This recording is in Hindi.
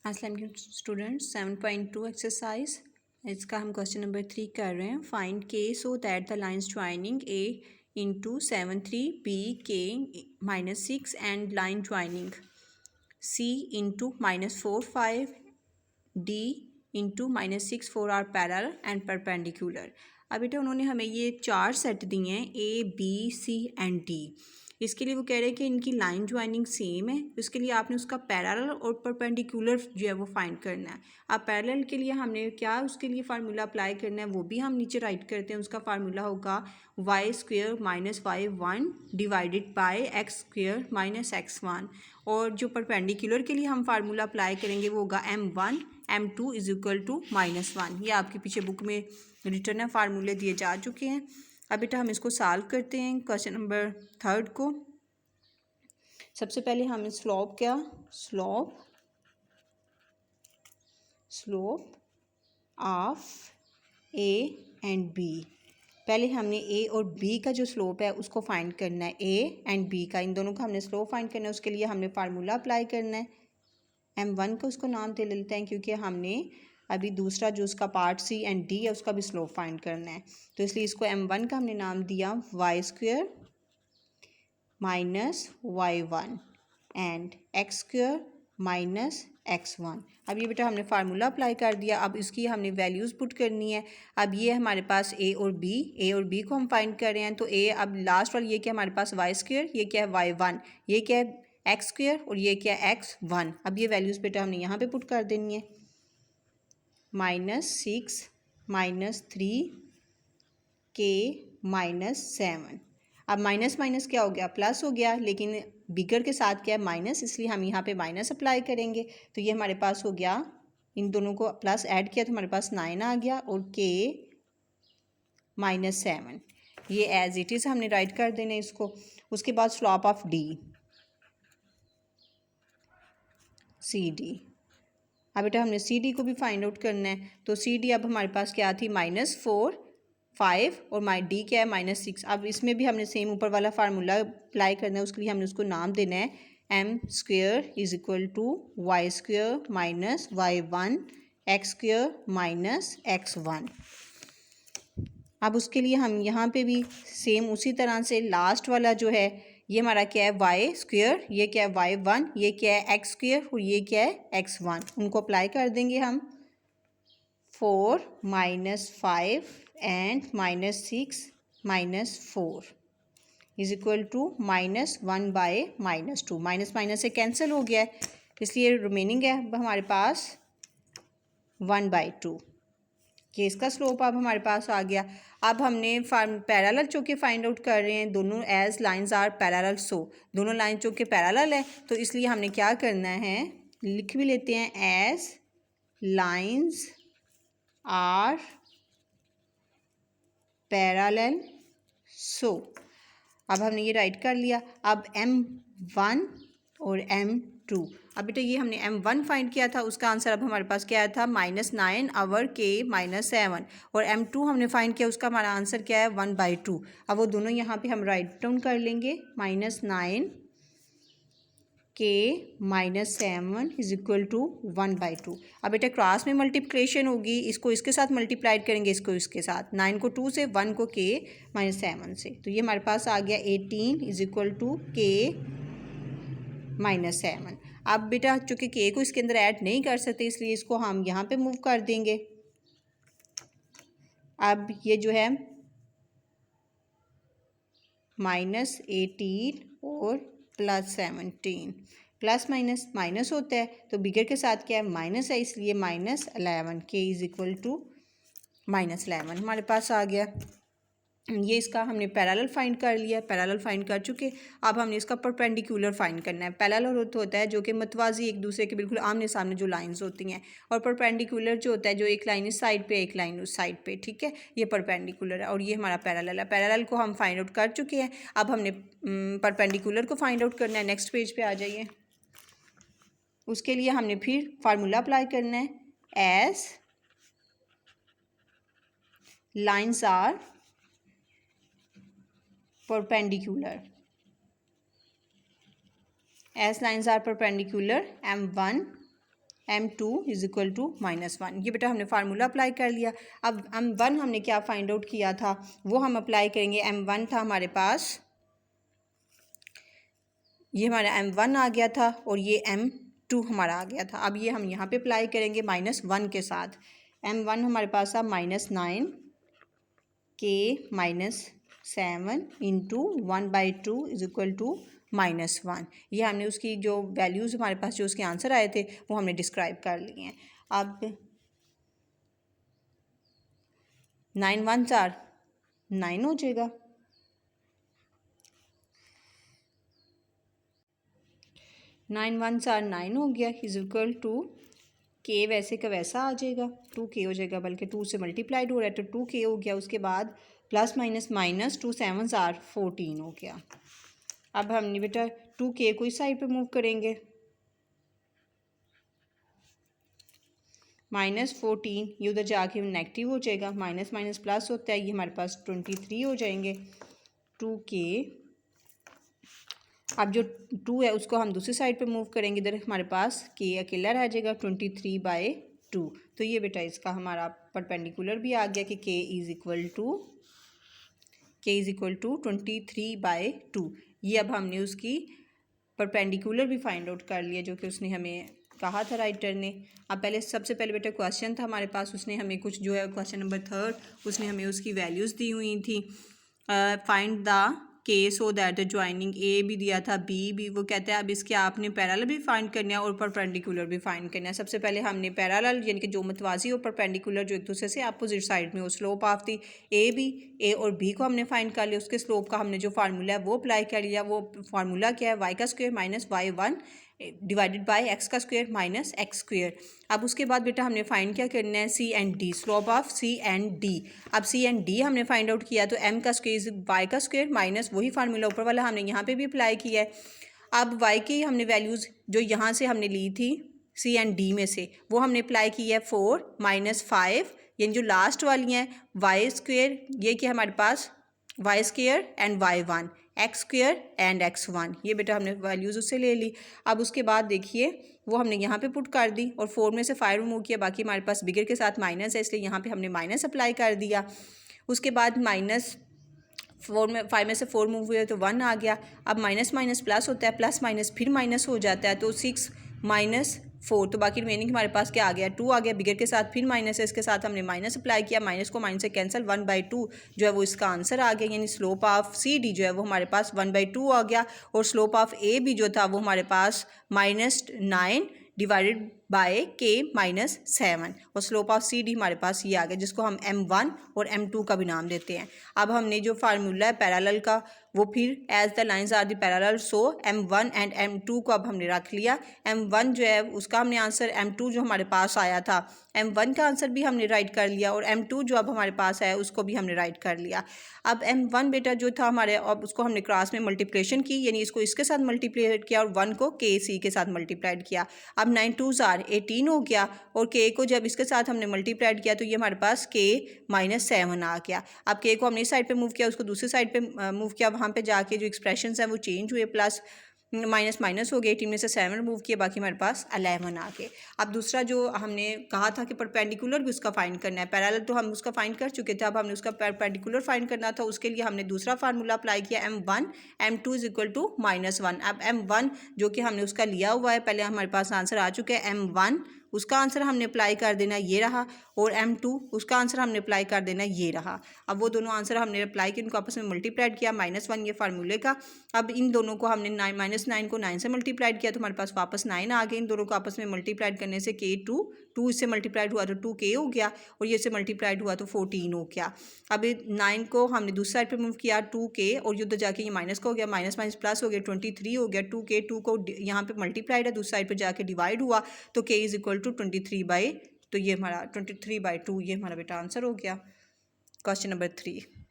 अस्सलाम स्टूडेंट्स 7.2 एक्सरसाइज इसका हम क्वेश्चन नंबर 3 कर रहे हैं। Find k so that the lines joining A into 7 3 B k -6 and line joining C into -4 5 D into -6 4 are parallel and perpendicular. अब बेटा उन्होंने हमें ये 4 सेट दिए हैं A B C and D. इसके लिए वो कह रहे हैं कि इनकी लाइन ज्वाइनिंग सेम है, इसके लिए आपने उसका पैरेलल और परपेंडिकुलर जो है वो फाइंड करना है। अब पैरेलल के लिए हमने क्या उसके लिए फार्मूला अप्लाई करना है वो भी हम नीचे राइट करते हैं। उसका फार्मूला होगा y² - y1 divided bye x² - x1। और जो परपेंडिकुलर के लिए हम फार्मूला अप्लाई करेंगे वो होगा m1 m2 = -1। ये आपके पीछे बुक में रिटर्न है, फार्मूले दिए जा चुके हैं। अब बेटा हम इसको सॉल्व करते हैं क्वेश्चन नंबर 3 को। सबसे पहले हम slope of A and B, पहले हमने ए और बी का जो स्लोप है उसको फाइंड करना है। ए एंड बी का, इन दोनों का हमने स्लोप फाइंड करना है। उसके लिए हमने फार्मूला अप्लाई करना है। m1 को उसको नाम दे लेते हैं क्योंकि हमने अभी दूसरा जो उसका पार्ट सी एंड डी है उसका भी स्लोप फाइंड करना है, तो इसलिए इसको m1 का हमने नाम दिया y² - y1 and x² - x1। अब ये बेटा हमने फार्मूला अप्लाई कर दिया। अब इसकी हमने वैल्यूज़ पुट करनी है। अब ये हमारे पास ए और बी को हम फाइंड कर रहे हैं, तो ए अब लास्ट वाला ये क्या हमारे पास y², ये क्या है y1, ये क्या है x² और ये क्या है x1। अब ये वैल्यूज़ बेटा हमने यहाँ पे पुट कर देनी है। -6 -3 के -7। अब माइनस माइनस क्या हो गया, प्लस हो गया, लेकिन बिगर के साथ क्या है माइनस, इसलिए हम यहाँ पे माइनस अप्लाई करेंगे। तो ये हमारे पास हो गया, इन दोनों को प्लस ऐड किया तो हमारे पास 9 आ गया और के -7 ये एज इट इज़ हमने राइट कर देना इसको। उसके बाद slope of D C D. अब बेटा हमने सी डी को भी फाइंड आउट करना है, तो सी डी अब हमारे पास क्या थी -4 5 और माई डी क्या है -6। अब इसमें भी हमने सेम ऊपर वाला फार्मूला अप्लाई करना है। उसके लिए हमने उसको नाम देना है m² = y² - y1 x² - x1। अब उसके लिए हम यहाँ पे भी सेम उसी तरह से लास्ट वाला जो है ये हमारा क्या है y², ये क्या है y1, ये क्या है x² और ये क्या है x1। उनको अप्लाई कर देंगे हम। 4 - 5 एंड -6 -4 = -1/-2। माइनस माइनस से कैंसिल हो गया है, इसलिए रिमेनिंग है अब हमारे पास 1/2। ये इसका स्लोप अब हमारे पास आ गया। अब हमने पैरेलल चौके फाइंड आउट कर रहे हैं, दोनों एज लाइंस आर पैरेलल, सो दोनों लाइन चौके पैरेलल है, तो इसलिए हमने क्या करना है, लिख भी लेते हैं एज लाइंस आर पैरेलल, सो अब हमने ये राइट कर लिया। अब m1 और m2, अब बेटा ये हमने m1 फाइंड किया था, उसका आंसर अब हमारे पास क्या था -9 और k -7, और m2 हमने फाइंड किया, उसका हमारा आंसर क्या है 1/2। अब वो दोनों यहाँ पे हम राइट डाउन कर लेंगे, -9 k -7 = 1/2। अब बेटा क्रॉस में मल्टीप्लिकेशन होगी, इसको इसके साथ मल्टीप्लाइड करेंगे, इसको इसके साथ, 9 को 2 से, 1 को k -7 से, तो ये हमारे पास आ गया 18 = k -7। अब बेटा चूँकि k को इसके अंदर ऐड नहीं कर सकते, इसलिए इसको हम यहाँ पे मूव कर देंगे। अब ये जो है -18 और +17, प्लस माइनस माइनस होता है, तो बिगर के साथ क्या है माइनस है, इसलिए -11 k = -11 हमारे पास आ गया। ये इसका हमने पैरेलल फाइंड कर लिया, पैरेलल फाइंड कर चुके। अब हमने इसका परपेंडिकुलर फाइंड करना है। पैरेलल होता है जो कि मतवाजी एक दूसरे के बिल्कुल आमने सामने जो लाइंस होती हैं, और परपेंडिकुलर जो होता है जो एक लाइन इस साइड पे एक लाइन उस साइड पे, ठीक है, ये परपेंडिकुलर है और ये हमारा पैरेलल है। पैरेलल को हम फाइंड आउट कर चुके हैं, अब हमने परपेंडिकुलर को फाइंड आउट करना है। नेक्स्ट पेज पे आ जाइए। उसके लिए हमने फिर फार्मूला अप्लाई करना है, as lines are perpendicular, as lines are perpendicular m1 m2 is equal to -1। ये बेटा हमने फार्मूला अप्लाई कर लिया। अब m1 हमने क्या फाइंड आउट किया था वो हम अप्लाई करेंगे। m1 था हमारे पास, ये हमारा m1 आ गया था और ये m2 हमारा आ गया था। अब ये हम यहाँ पे अप्लाई करेंगे -1 के साथ। m1 हमारे पास था -9 k -7 into 1/2 is equal to -1। ये हमने उसकी जो वैल्यूज़ हमारे पास जो उसके आंसर आए थे वो हमने डिस्क्राइब कर लिए हैं। अब 9 1 4 9 हो जाएगा। 9 1 4 9 हो गया इज इक्वल टू के वैसे का वैसा आ जाएगा, 2k हो जाएगा, बल्कि 2 से मल्टीप्लाइड हो रहा है तो 2k हो गया। उसके बाद प्लस माइनस माइनस 2 7 आर 14 हो गया। अब हमने बेटा 2k को इस साइड पे मूव करेंगे, -14 ये उधर जाके नेगेटिव हो जाएगा, माइनस माइनस प्लस होता है, ये हमारे पास 23 हो जाएंगे 2k। अब जो 2 है उसको हम दूसरी साइड पे मूव करेंगे, इधर हमारे पास k अकेला रह जाएगा 23/2। तो ये बेटा इसका हमारा परपेंडिकुलर भी आ गया कि k इज़ इक्वल टू 23/2। ये अब हमने उसकी परपेंडिकुलर भी फाइंड आउट कर लिया जो कि उसने हमें कहा था राइटर ने। अब पहले सबसे पहले बेटा क्वेश्चन था हमारे पास, उसने हमें कुछ जो है क्वेश्चन नंबर 3 उसने हमें उसकी वैल्यूज़ दी हुई थी। फाइंड द के सो दैट द ज्वाइनिंग ए भी दिया था, बी भी। वो कहता है अब इसके आपने पैरेलल भी फाइंड करना है और परपेंडिकुलर भी फाइंड करना है। सबसे पहले हमने पैरेलल यानी कि जो मतवाजी और परपेंडिकुलर जो एक दूसरे से अपोजिट साइड में हो, स्लोप ऑफ दी ए और बी को हमने फाइंड कर लिया। उसके स्लोप का हमने जो फार्मूला है वो अप्लाई कर लिया। वो फार्मूला क्या है, वाई का square minus y1 divided by X का स्क्वायर माइनस एक्स स्क्वायर। अब उसके बाद बेटा हमने फाइंड क्या करना है, C and D, slope of C and D. अब सी एंड डी हमने फाइंड आउट किया तो एम का स्क्वायर वाई का स्क्वायर माइनस वही फार्मूला ऊपर वाला हमने यहाँ पे भी अप्लाई किया है। अब वाई की हमने वैल्यूज़ जो यहाँ से हमने ली थी सी एंड डी में से वो हमने अप्लाई की है 4 - 5, यानी जो लास्ट वाली हैं वाई स्क्वायर, ये कि हमारे पास Y square and y1, X square and x1। ये बेटा हमने वैल्यूज़ उससे ले ली। अब उसके बाद देखिए वो हमने यहाँ पे पुट कर दी और 4 में से 5 रिमूव किया, बाकी हमारे पास बिगर के साथ माइनस है इसलिए यहाँ पे हमने माइनस अप्लाई कर दिया। उसके बाद -5 में से 4 मूव हुए तो 1 आ गया। अब माइनस माइनस प्लस होता है, प्लस माइनस फिर माइनस हो जाता है तो 6 - 4, तो बाकी रिमेनिंग हमारे पास क्या आ गया, 2 आ गया। बिगर के साथ फिर माइनस है, इसके साथ हमने माइनस अप्लाई किया, माइनस को माइनस से कैंसिल, 1/2 जो है वो इसका आंसर आ गया। यानी स्लोप ऑफ सी डी जो है वो हमारे पास 1/2 आ गया और स्लोप ऑफ ए बी जो था वो हमारे पास -9 डिवाइडेड बाय k -7 और स्लोप ऑफ सी डी हमारे पास ये आ गया जिसको हम m1 और m2 का भी नाम देते हैं। अब हमने जो फार्मूला है पैरेलल का वो फिर as the lines are the parallel so m1 and m2 को अब हमने रख लिया। m1 जो है उसका हमने आंसर, m2 जो हमारे पास आया था m1 का आंसर भी हमने राइट कर लिया और m2 जो अब हमारे पास है उसको भी हमने राइट कर लिया। अब m1 बेटा जो था हमारे, अब उसको हमने क्रॉस में मल्टीप्लिकेशन की, यानी इसको इसके साथ मल्टीप्लिकेट किया और 1 को k c के साथ मल्टीप्लाइड किया। अब 9 2s आर 18 हो गया और k को जब इसके साथ हमने मल्टीप्लाइड किया तो ये हमारे पास k -7 आ गया। अब k को हमने इस साइड पे मूव किया, उसको दूसरी साइड पे मूव किया, वहाँ पे जाके जो एक्सप्रेशंस हैं वो चेंज हुए, प्लस माइनस माइनस हो गया, 18 में से 7 रिमूव किया, बाकी हमारे पास 11 आ गए। अब दूसरा जो हमने कहा था कि परपेंडिकुलर भी उसका फाइंड करना है, पैरेलल तो हम उसका फाइंड कर चुके थे, अब हमने उसका परपेंडिकुलर फाइंड करना था। उसके लिए हमने दूसरा फार्मूला अप्लाई किया, m1 m2 is equal to -1। अब m1 जो कि हमने उसका लिया हुआ है, पहले हमारे पास आंसर आ चुका है, m1 उसका आंसर हमने अप्लाई कर देना ये रहा और m2 उसका आंसर हमने अप्लाई कर देना ये रहा। अब वो दोनों आंसर हमने अप्लाई किए, उनको आपस में मल्टीप्लाइड किया, -1 ये फार्मूले का। अब इन दोनों को हमने -9 को 9 से मल्टीप्लाइड किया तो हमारे पास वापस 9 आ गए। इन दोनों को आपस में मल्टीप्लाइड करने से k2 इससे मल्टीप्लाइड हुआ तो 2k हो गया और ये से मल्टीप्लाइड हुआ तो 14 हो गया। अब 9 को हमने दूसरी साइड पे मूव किया 2k और उधर जाके ये माइनस का हो गया, माइनस माइनस प्लस हो गया, 23 हो गया। 2k 2 को यहाँ पे मल्टीप्लाइड है, दूसरी साइड पे जाके डिवाइड हुआ तो k इज इक्वल टू 23/, तो ये हमारा 23/2 ये हमारा बेटा आंसर हो गया क्वेश्चन नंबर 3।